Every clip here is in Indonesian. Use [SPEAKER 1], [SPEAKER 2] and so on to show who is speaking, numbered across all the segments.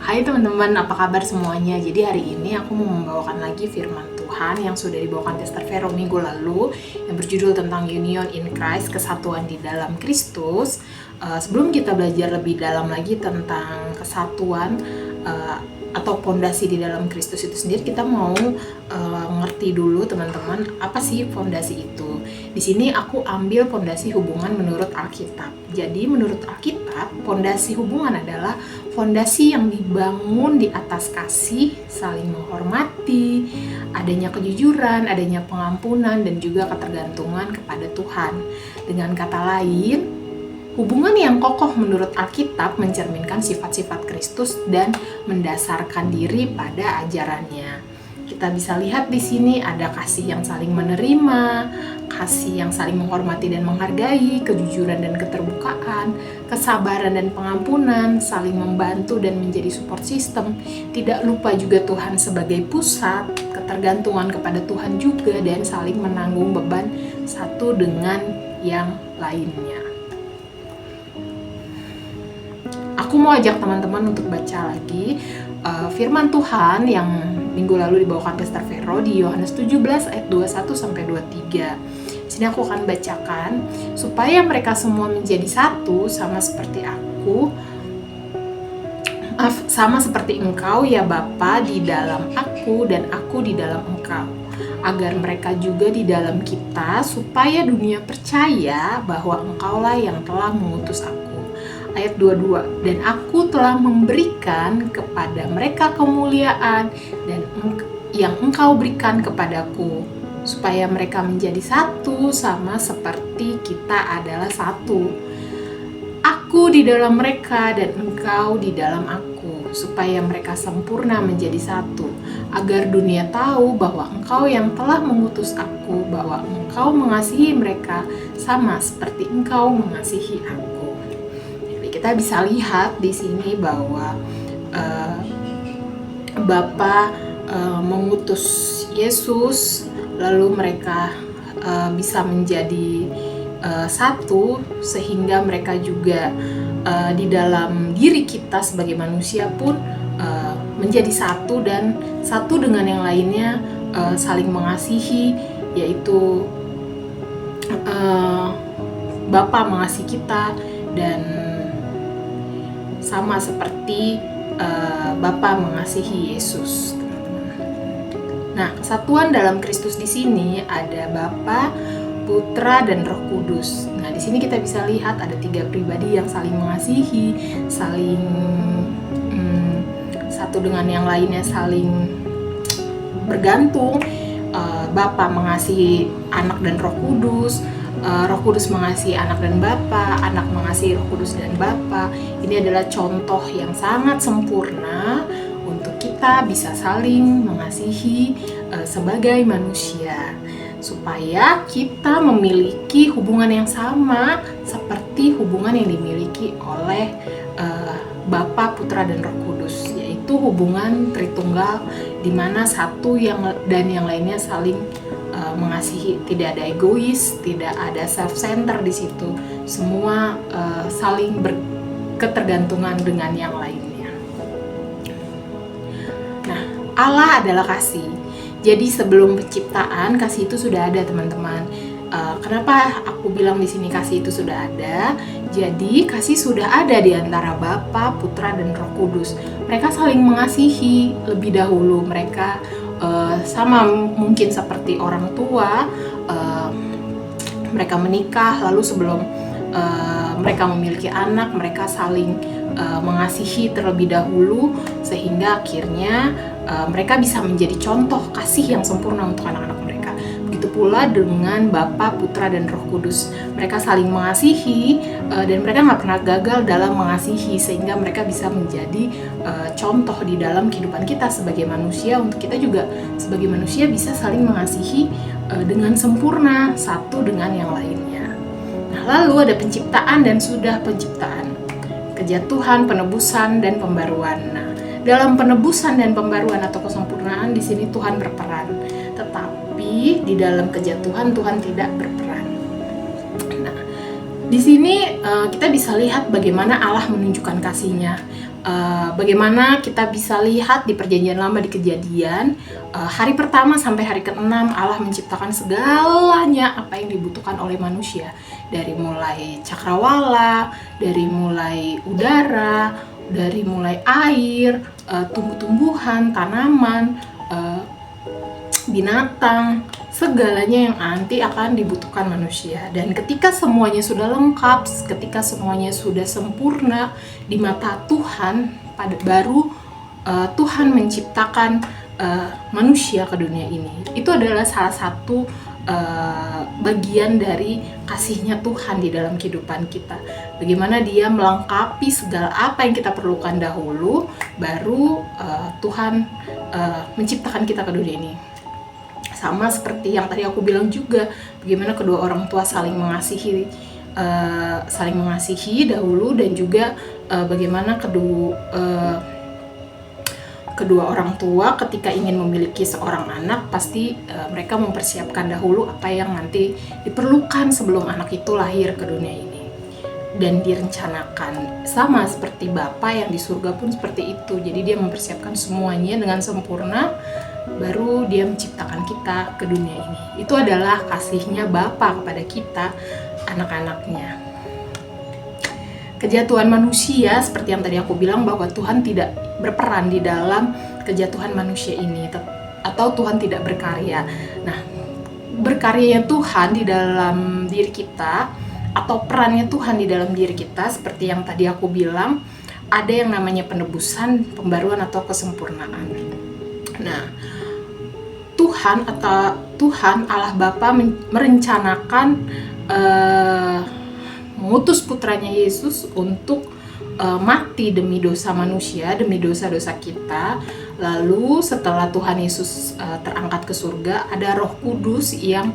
[SPEAKER 1] Hai teman-teman, apa kabar semuanya? Jadi hari ini aku mau membawakan lagi firman Tuhan yang sudah dibawakan Pastor Vero minggu lalu yang berjudul tentang Union in Christ, kesatuan di dalam Kristus. Sebelum kita belajar lebih dalam lagi tentang kesatuan atau pondasi di dalam Kristus itu sendiri, kita mau ngerti dulu teman-teman apa sih pondasi itu. Di sini aku ambil pondasi hubungan menurut Alkitab. Jadi menurut Alkitab, pondasi hubungan adalah fondasi yang dibangun di atas kasih, saling menghormati, adanya kejujuran, adanya pengampunan, dan juga ketergantungan kepada Tuhan. Dengan kata lain, hubungan yang kokoh menurut Alkitab mencerminkan sifat-sifat Kristus dan mendasarkan diri pada ajarannya. Kita bisa lihat di sini ada kasih yang saling menerima, kasih yang saling menghormati dan menghargai, kejujuran dan keterbukaan, kesabaran dan pengampunan, saling membantu dan menjadi support system. Tidak lupa juga Tuhan sebagai pusat, ketergantungan kepada Tuhan juga, dan saling menanggung beban satu dengan yang lainnya. Aku mau ajak teman-teman untuk baca lagi firman Tuhan yang minggu lalu dibawakan Pastor Vero di Yohanes 17 ayat 21 sampai 23. Di sini aku akan bacakan, supaya mereka semua menjadi satu sama seperti Engkau ya Bapa di dalam aku dan aku di dalam Engkau, agar mereka juga di dalam kita, supaya dunia percaya bahwa Engkaulah yang telah mengutus aku. Ayat 22, dan aku telah memberikan kepada mereka kemuliaan dan yang Engkau berikan kepadaku, supaya mereka menjadi satu sama seperti kita adalah satu. Aku di dalam mereka dan Engkau di dalam aku, supaya mereka sempurna menjadi satu, agar dunia tahu bahwa Engkau yang telah mengutus aku, bahwa Engkau mengasihi mereka sama seperti Engkau mengasihi aku. Kita bisa lihat di sini bahwa Bapa mengutus Yesus, lalu mereka bisa menjadi satu, sehingga mereka juga di dalam diri kita sebagai manusia pun menjadi satu, dan satu dengan yang lainnya saling mengasihi, yaitu Bapa mengasihi kita dan sama seperti Bapa mengasihi Yesus, teman-teman. Nah, kesatuan dalam Kristus di sini ada Bapa, Putra, dan Roh Kudus. Nah, di sini kita bisa lihat ada 3 pribadi yang saling mengasihi, saling satu dengan yang lainnya, saling bergantung. Bapa mengasihi Anak dan Roh Kudus. Roh Kudus mengasihi Anak dan Bapa, Anak mengasihi Roh Kudus dan Bapa. Ini adalah contoh yang sangat sempurna untuk kita bisa saling mengasihi sebagai manusia, supaya kita memiliki hubungan yang sama seperti hubungan yang dimiliki oleh Bapa, Putra, dan Roh Kudus, yaitu hubungan Tritunggal, di mana satu dan yang lainnya saling mengasihi. Tidak ada egois, tidak ada self-center di situ. Semua saling berketergantungan dengan yang lainnya. Nah, Allah adalah kasih. Jadi sebelum penciptaan, kasih itu sudah ada, teman-teman. Kenapa aku bilang di sini kasih itu sudah ada? Jadi kasih sudah ada di antara Bapa, Putra, dan Roh Kudus. Mereka saling mengasihi lebih dahulu. Mereka sama mungkin seperti orang tua, mereka menikah, lalu sebelum mereka memiliki anak, mereka saling mengasihi terlebih dahulu, sehingga akhirnya mereka bisa menjadi contoh kasih yang sempurna untuk anak-anak mereka. Begitu pula dengan Bapa, Putra, dan Roh Kudus. Mereka saling mengasihi dan mereka nggak pernah gagal dalam mengasihi, sehingga mereka bisa menjadi contoh di dalam kehidupan kita sebagai manusia, untuk kita juga sebagai manusia bisa saling mengasihi dengan sempurna satu dengan yang lainnya. Nah, lalu ada penciptaan dan sudah penciptaan, kejatuhan, penebusan, dan pembaruan. Nah, dalam penebusan dan pembaruan atau kesempurnaan di sini Tuhan berperan, tetapi di dalam kejatuhan Tuhan tidak berperan. Nah, di sini kita bisa lihat bagaimana Allah menunjukkan kasih-Nya. bagaimana kita bisa lihat di Perjanjian Lama, di Kejadian, hari pertama sampai hari ke-6 Allah menciptakan segalanya apa yang dibutuhkan oleh manusia, dari mulai cakrawala, dari mulai udara, dari mulai air, tumbuh-tumbuhan, tanaman, binatang, segalanya yang nanti akan dibutuhkan manusia. Dan ketika semuanya sudah lengkap, ketika semuanya sudah sempurna di mata Tuhan, baru Tuhan menciptakan manusia ke dunia ini. Itu adalah salah satu bagian dari kasihnya Tuhan di dalam kehidupan kita. Bagaimana Dia melengkapi segala apa yang kita perlukan dahulu, baru Tuhan menciptakan kita ke dunia ini. Sama seperti yang tadi aku bilang juga, bagaimana kedua orang tua saling mengasihi dahulu, dan juga bagaimana kedua orang tua ketika ingin memiliki seorang anak, pasti mereka mempersiapkan dahulu apa yang nanti diperlukan sebelum anak itu lahir ke dunia ini. Dan direncanakan sama seperti Bapa yang di surga pun seperti itu. Jadi Dia mempersiapkan semuanya dengan sempurna, baru Dia menciptakan kita ke dunia ini. Itu adalah kasihnya Bapa kepada kita, anak-anaknya. Kejatuhan manusia, seperti yang tadi aku bilang, bahwa Tuhan tidak berperan di dalam kejatuhan manusia ini, atau Tuhan tidak berkarya. Nah, berkaryanya Tuhan di dalam diri kita, atau perannya Tuhan di dalam diri kita, seperti yang tadi aku bilang, ada yang namanya penebusan, pembaruan, atau kesempurnaan. Nah, Tuhan Allah Bapa merencanakan mengutus putranya Yesus untuk mati demi dosa manusia, demi dosa-dosa kita. Lalu setelah Tuhan Yesus terangkat ke surga, ada Roh Kudus yang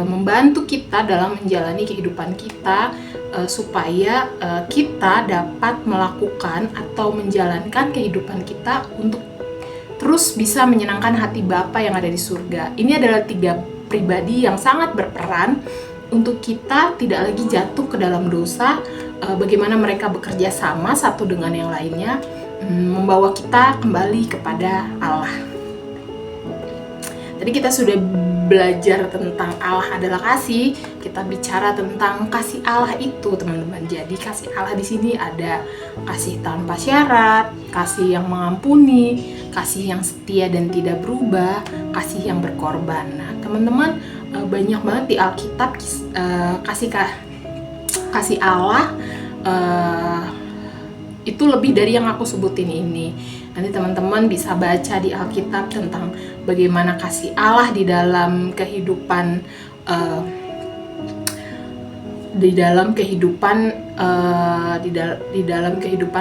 [SPEAKER 1] membantu kita dalam menjalani kehidupan kita, supaya kita dapat melakukan atau menjalankan kehidupan kita untuk terus bisa menyenangkan hati Bapa yang ada di surga. Ini adalah 3 pribadi yang sangat berperan untuk kita tidak lagi jatuh ke dalam dosa. Bagaimana mereka bekerja sama satu dengan yang lainnya, membawa kita kembali kepada Allah. Tadi kita sudah belajar tentang Allah adalah kasih. Kita bicara tentang kasih Allah itu, teman-teman. Jadi kasih Allah di sini ada kasih tanpa syarat, kasih yang mengampuni, kasih yang setia dan tidak berubah, kasih yang berkorban. Nah, teman-teman, banyak banget di Alkitab kasih Allah itu lebih dari yang aku sebutin ini. Nanti teman-teman bisa baca di Alkitab tentang bagaimana kasih Allah di dalam kehidupan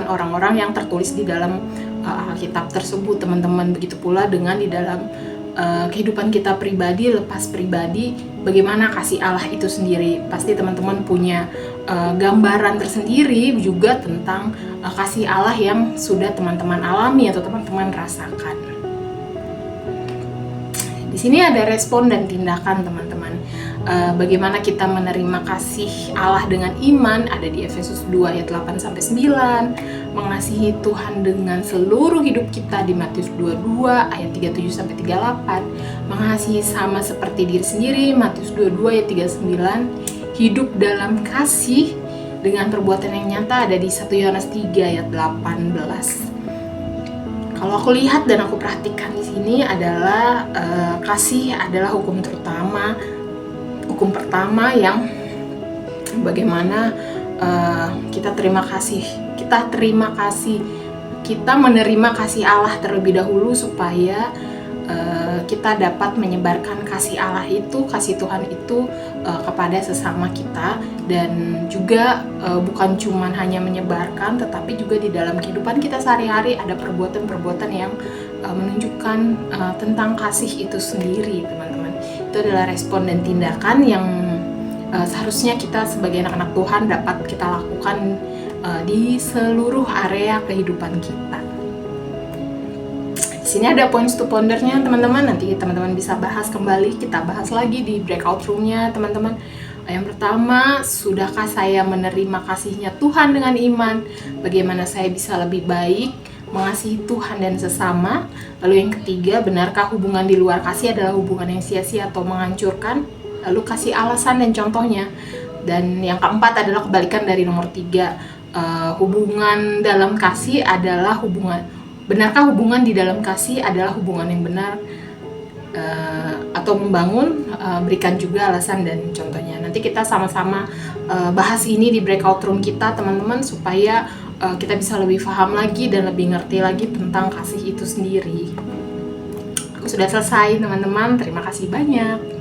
[SPEAKER 1] orang-orang yang tertulis di dalam Alkitab tersebut, teman-teman. Begitu pula dengan di dalam kehidupan kita pribadi, lepas pribadi, bagaimana kasih Allah itu sendiri. Pasti teman-teman punya gambaran tersendiri juga tentang kasih Allah yang sudah teman-teman alami atau teman-teman rasakan. Di sini ada respon dan tindakan, teman-teman. Bagaimana kita menerima kasih Allah dengan iman, ada di Efesus 2 ayat 8-9. Mengasihi Tuhan dengan seluruh hidup kita di Matius 22 ayat 37-38. Mengasihi sama seperti diri sendiri, Matius 22 ayat 39. Hidup dalam kasih dengan perbuatan yang nyata, ada di 1 Yohanes 3 ayat 18. Kalau aku lihat dan aku perhatikan di sini adalah kasih adalah hukum pertama yang bagaimana kita menerima kasih Allah terlebih dahulu, supaya kita dapat menyebarkan kasih Allah itu, kasih Tuhan itu kepada sesama kita. Dan juga bukan cuman hanya menyebarkan, tetapi juga di dalam kehidupan kita sehari-hari ada perbuatan-perbuatan yang menunjukkan tentang kasih itu sendiri, teman-teman. Itu adalah respon dan tindakan yang seharusnya kita sebagai anak-anak Tuhan dapat kita lakukan di seluruh area kehidupan kita. Di sini ada points to pondernya, teman-teman. Nanti teman-teman bisa bahas kembali, kita bahas lagi di breakout roomnya, teman-teman. Yang pertama, sudahkah saya menerima kasihnya Tuhan dengan iman? Bagaimana saya bisa lebih baik mengasihi Tuhan dan sesama? Lalu yang ketiga, benarkah hubungan di luar kasih adalah hubungan yang sia-sia atau menghancurkan? Lalu kasih alasan dan contohnya. Dan yang keempat adalah kebalikan dari nomor 3. Hubungan dalam kasih adalah benarkah hubungan di dalam kasih adalah hubungan yang benar atau membangun? Berikan juga alasan dan contohnya. Nanti kita sama-sama bahas ini di breakout room kita, teman-teman, supaya kita bisa lebih paham lagi dan lebih ngerti lagi tentang kasih itu sendiri. Aku sudah selesai, teman-teman. Terima kasih banyak.